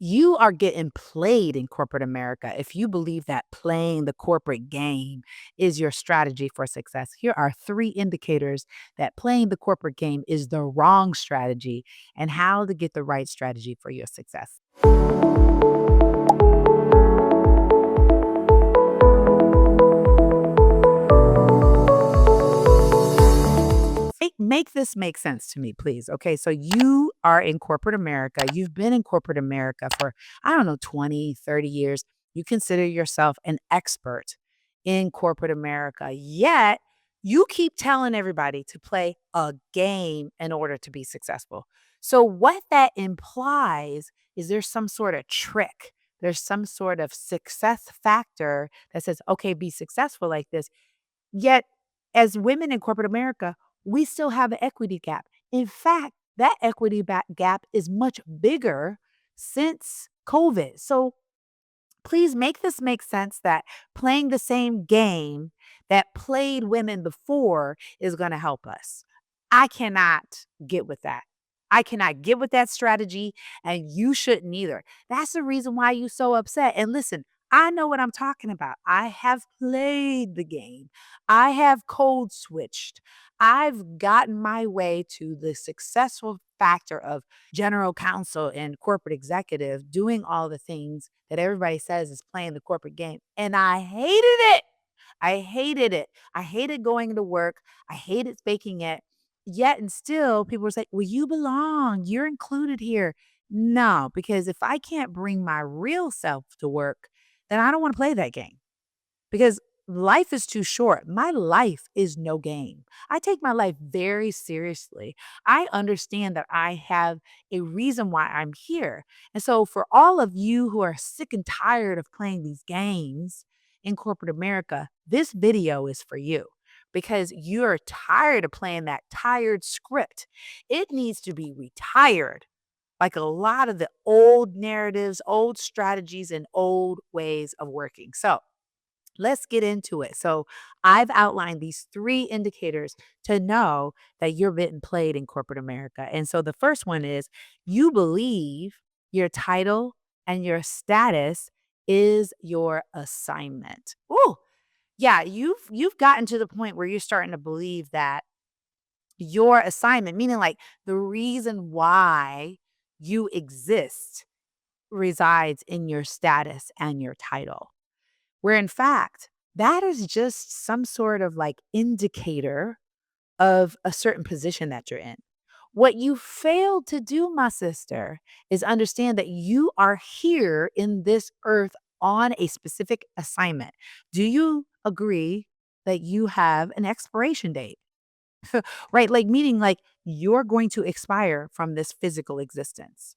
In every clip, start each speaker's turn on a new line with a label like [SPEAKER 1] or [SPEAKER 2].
[SPEAKER 1] You are getting played in corporate America if you believe that playing the corporate game is your strategy for success. Here are three indicators that playing the corporate game is the wrong strategy and how to get the right strategy for your success. Make this make sense to me, please. Okay. So you are in corporate America. You've been in corporate America for, I don't know, 20, 30 years. You consider yourself an expert in corporate America. Yet you keep telling everybody to play a game in order to be successful. So what that implies is there's some sort of trick. There's some sort of success factor that says, okay, be successful like this. Yet, as women in corporate America, we still have an equity gap. In fact, that gap is much bigger since COVID. So please make this make sense that playing the same game that played women before is going to help us. I cannot get with that. I cannot get with that strategy, and you shouldn't either. That's the reason why you're so upset. And listen, I know what I'm talking about. I have played the game. I have code switched. I've gotten my way to the successful factor of general counsel and corporate executive doing all the things that everybody says is playing the corporate game. And I hated it. I hated it. I hated going to work. I hated faking it. Yet and still, people were saying, well, you belong. You're included here. No, because if I can't bring my real self to work, then I don't want to play that game because life is too short. My life is no game. I take my life very seriously. I understand that I have a reason why I'm here. And so, for all of you who are sick and tired of playing these games in corporate America, this video is for you because you're tired of playing that tired script. It needs to be retired. Like a lot of the old narratives, old strategies, and old ways of working. So, let's get into it. So, I've outlined these three indicators to know that you're getting played in corporate America. And so, the first one is you believe your title and your status is your assignment. Ooh, yeah, you've gotten to the point where you're starting to believe that your assignment, meaning like the reason why you exist, resides in your status and your title. Where in fact, that is just some sort of like indicator of a certain position that you're in. What you failed to do, my sister, is understand that you are here in this earth on a specific assignment. Do you agree that you have an expiration date? Right? Like, meaning like you're going to expire from this physical existence.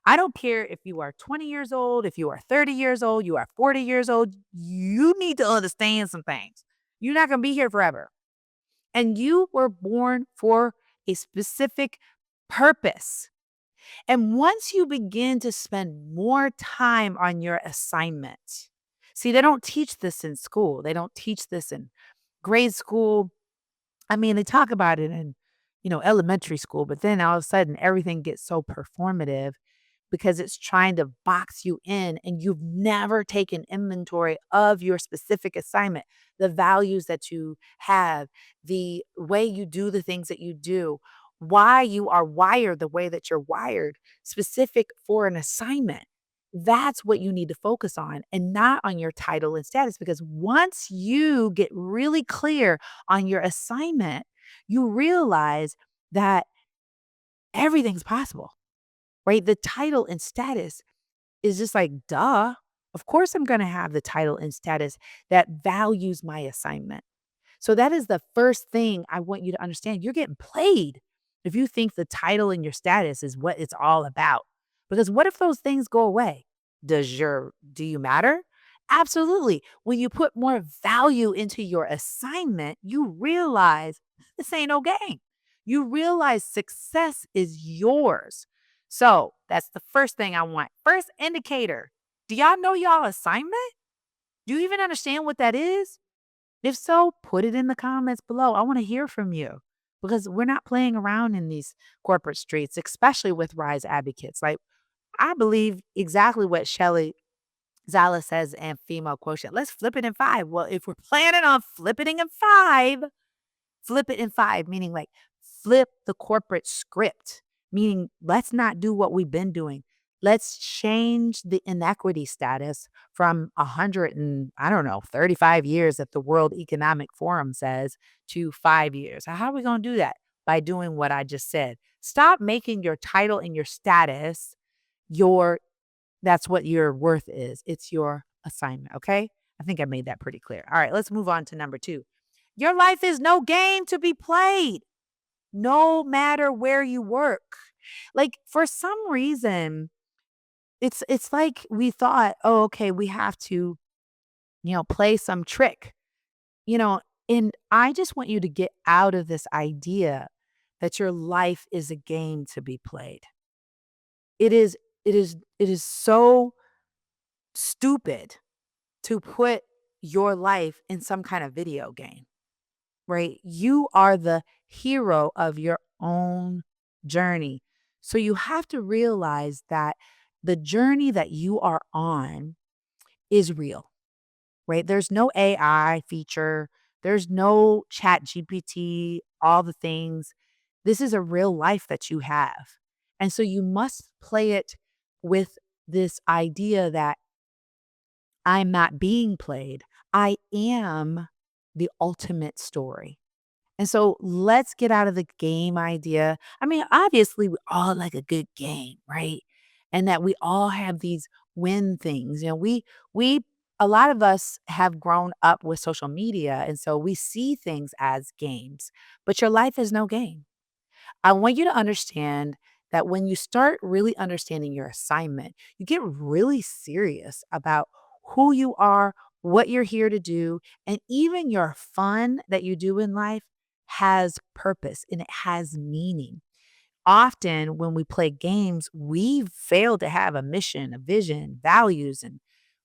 [SPEAKER 1] I don't care if you are 20 years old, if you are 30 years old, you are 40 years old, you need to understand some things. You're not going to be here forever. And you were born for a specific purpose. And once you begin to spend more time on your assignment, see, they don't teach this in school. They don't teach this in grade school. I mean, they talk about it in, elementary school, but then all of a sudden everything gets so performative because it's trying to box you in and you've never taken inventory of your specific assignment, the values that you have, the way you do the things that you do, why you are wired the way that you're wired, specific for an assignment. That's what you need to focus on and not on your title and status. Because once you get really clear on your assignment, you realize that everything's possible, right? The title and status is just like, duh. Of course, I'm going to have the title and status that values my assignment. So, that is the first thing I want you to understand. You're getting played if you think the title and your status is what it's all about. Because what if those things go away? Do you matter? Absolutely. When you put more value into your assignment, you realize this ain't no game. You realize success is yours. So that's the first thing I want. First indicator. Do y'all know y'all assignment? Do you even understand what that is? If so, put it in the comments below. I want to hear from you because we're not playing around in these corporate streets, especially with Rise advocates. Like, I believe exactly what Shelley Zala says in Female Quotient. Let's flip it in five. Well, if we're planning on flipping in five, flip it in five, meaning like flip the corporate script, meaning let's not do what we've been doing. Let's change the inequity status from 100 and I don't know, 35 years that the World Economic Forum says to 5 years. How are we going to do that? By doing what I just said. Stop making your title and your status your that's what your worth is. It's your assignment. Okay. I think I made that pretty clear. All right, let's move on to number two. Your life is no game to be played, no matter where you work. Like for some reason, it's like we thought, oh, okay, we have to, play some trick, you know, and I just want you to get out of this idea that your life is a game to be played. It is, it is so stupid to put your life in some kind of video game. Right? You are the hero of your own journey. So you have to realize that the journey that you are on is real, right? There's no AI feature, there's no chat GPT, all the things. This is a real life that you have. And so you must play it with this idea that I'm not being played. I am the ultimate story. And so let's get out of the game idea. I mean, obviously, we all like a good game, right? And that we all have these win things. We a lot of us have grown up with social media, and so we see things as games. But your life is no game. I want you to understand that when you start really understanding your assignment, you get really serious about who you are, what you're here to do, and even your fun that you do in life has purpose and it has meaning. Often, when we play games, we fail to have a mission, a vision, values, and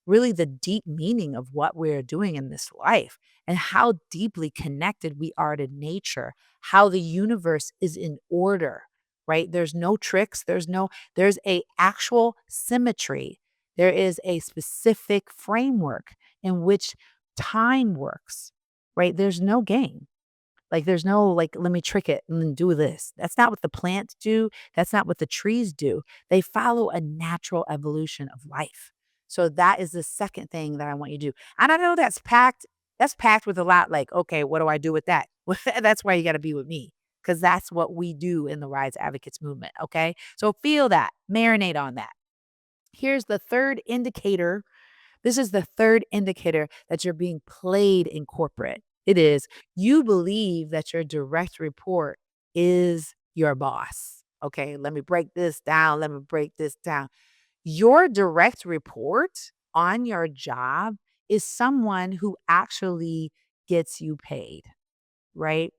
[SPEAKER 1] really the deep meaning of what we're doing in this life and how deeply connected we are to nature, how the universe is in order, right? There's no tricks, there's a actual symmetry. There is a specific framework in which time works, right? There's no game. Like, there's no, like, "Let me trick it and then do this." That's not what the plants do. That's not what the trees do. They follow a natural evolution of life. So that is the second thing that I want you to do. And I know that's packed with a lot like, "Okay, what do I do with that?" Well, that's why you gotta be with me, because that's what we do in the Rise Advocates movement, okay? So feel that, marinate on that. Here's the third indicator. This is the third indicator that you're being played in corporate. It is you believe that your direct report is your boss. Okay, let me break this down. Let me break this down. Your direct report on your job is someone who actually gets you paid, right?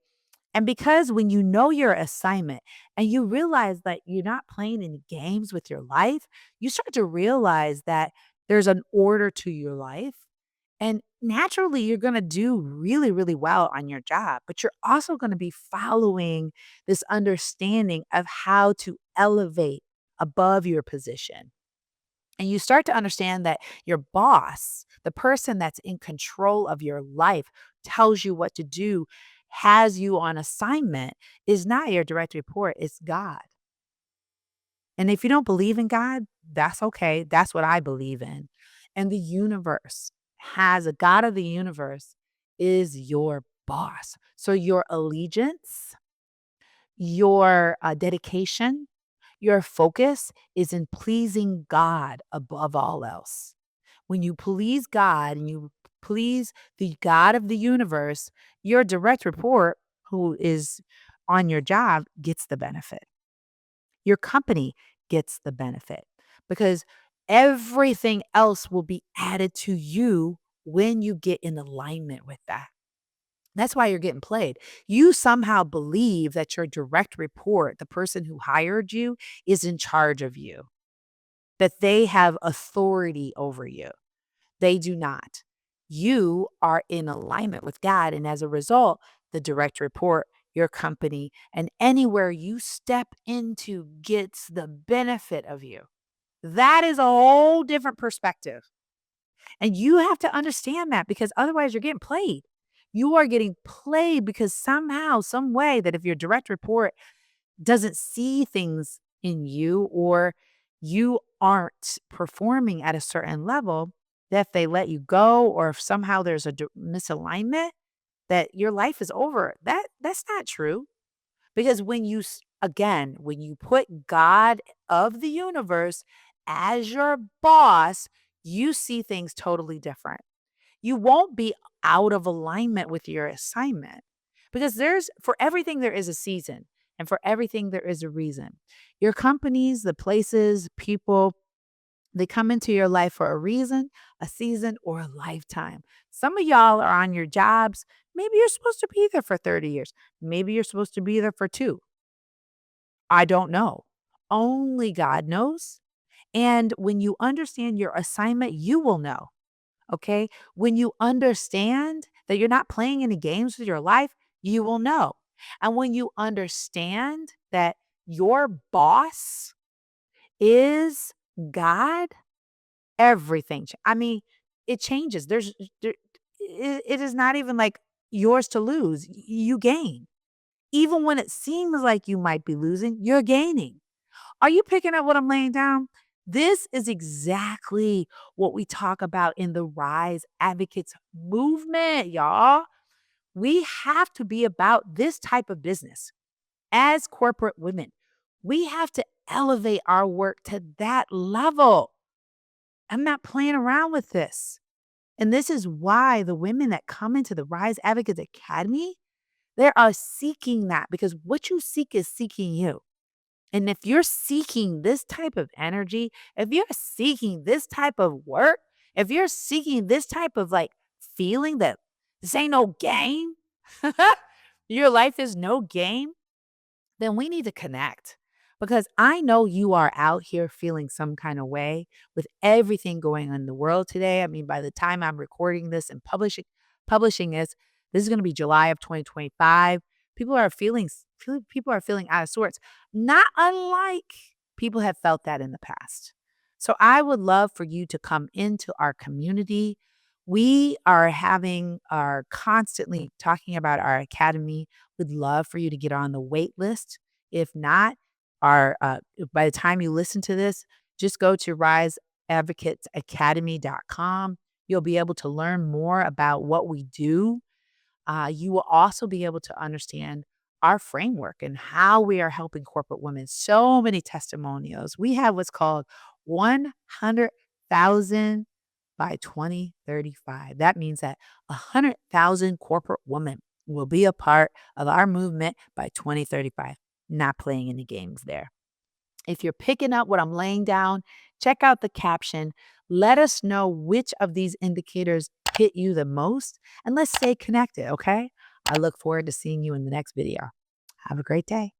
[SPEAKER 1] And because when you know your assignment and you realize that you're not playing any games with your life, you start to realize that there's an order to your life. And naturally, you're going to do really, really well on your job, but you're also going to be following this understanding of how to elevate above your position. And you start to understand that your boss, the person that's in control of your life, tells you what to do, has you on assignment, is not your direct report, it's God. And if you don't believe in God, that's okay. That's what I believe in. And the universe has a God of the universe is your boss. So your allegiance, your dedication, your focus is in pleasing God above all else. When you please God and you please the God of the universe, your direct report, who is on your job, gets the benefit. Your company gets the benefit because everything else will be added to you when you get in alignment with that. That's why you're getting played. You somehow believe that your direct report, the person who hired you, is in charge of you, that they have authority over you. They do not. You are in alignment with God. And as a result, the direct report, your company, and anywhere you step into gets the benefit of you. That is a whole different perspective. And you have to understand that because otherwise you're getting played. You are getting played because somehow, some way that if your direct report doesn't see things in you or you aren't performing at a certain level, that if they let you go or if somehow there's a misalignment, that your life is over. That's not true. Because when again, when you put God of the universe as your boss, you see things totally different. You won't be out of alignment with your assignment because for everything, there is a season, and for everything, there is a reason. Your companies, the places, people, they come into your life for a reason, a season, or a lifetime. Some of y'all are on your jobs. Maybe you're supposed to be there for 30 years. Maybe you're supposed to be there for two. I don't know. Only God knows. And when you understand your assignment, you will know. Okay. When you understand that you're not playing any games with your life, you will know. And when you understand that your boss is God, everything. I mean, it changes. It is not even like yours to lose. You gain. Even when it seems like you might be losing, you're gaining. Are you picking up what I'm laying down? This is exactly what we talk about in the Rise Advocates movement, y'all. We have to be about this type of business as corporate women. We have to elevate our work to that level. I'm not playing around with this. And this is why the women that come into the Rise Advocates Academy, they are seeking that because what you seek is seeking you. And if you're seeking this type of energy, if you're seeking this type of work, if you're seeking this type of like feeling that this ain't no game, your life is no game, then we need to connect because I know you are out here feeling some kind of way with everything going on in the world today. I mean, by the time I'm recording this and publishing this is going to be July of 2025. People are feeling out of sorts, not unlike people have felt that in the past. So I would love for you to come into our community. We are constantly talking about our academy. Would love for you to get on the wait list. If not, by the time you listen to this, just go to riseadvocatesacademy.com. You'll be able to learn more about what we do. You will also be able to understand our framework and how we are helping corporate women. So many testimonials. We have what's called 100,000 by 2035. That means that 100,000 corporate women will be a part of our movement by 2035. Not playing any games there. If you're picking up what I'm laying down, check out the caption. Let us know which of these indicators hit you the most, and let's stay connected, okay? I look forward to seeing you in the next video. Have a great day.